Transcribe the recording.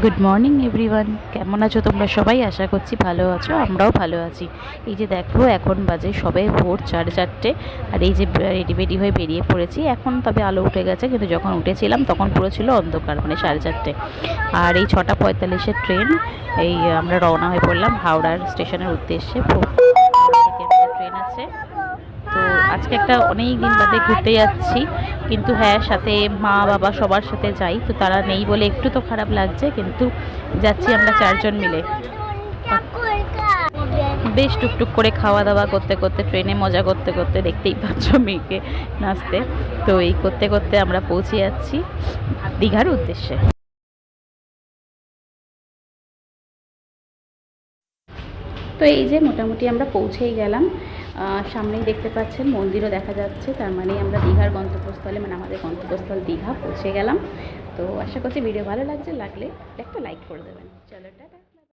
Good morning everyone, কেমন আছো তোমরা সবাই? আশা করছি ভালো আছো, আমরাও ভালো আছি। এই যে দেখো, এখন বাজে সবে ভোর 4:30, আর এই যে রেডি হয়ে বেরিয়ে পড়েছি। এখন তবে আলো উঠে গেছে, কিন্তু যখন উঠেছিলাম তখন পুরো ছিল অন্ধকার, মানে 4:30। আর এই 6:45-এর ট্রেন, এই আমরা রওনা হয়ে পড়লাম হাওড়ার স্টেশনের উদ্দেশ্যে। হাওড়া থেকে আমাদের ট্রেন আছে। তো আজকে একটা অনেক দিন বাদে ঘুরতে যাচ্ছি, কিন্তু হ্যাঁ, সাথে মা বাবা সবার সাথে যাই, তো তারা নেই বলে একটু তো খারাপ লাগছে, কিন্তু যাচ্ছি আমরা 4জন মিলে। বেশ টুকটুক করে খাওয়া দাওয়া করতে করতে, ট্রেনে মজা করতে করতে, দেখতেই পাচ্ছ মেয়েকে নাচতে। তো এই করতে করতে আমরা পৌঁছে যাচ্ছি দীঘার উদ্দেশ্যে। তো এই যে মোটামুটি আমরা পৌঁছেই গেলাম। সামনেই দেখতে পাচ্ছেন মন্দিরও দেখা যাচ্ছে, তার মানে আমরা দীঘার গন্তব্যস্থলে, মানে আমাদের গন্তব্যস্থল দীঘা পৌঁছে গেলাম। তো আশা করছি ভিডিও ভালো লাগলে একটা লাইক করে দেবেন। চলো, টাটা।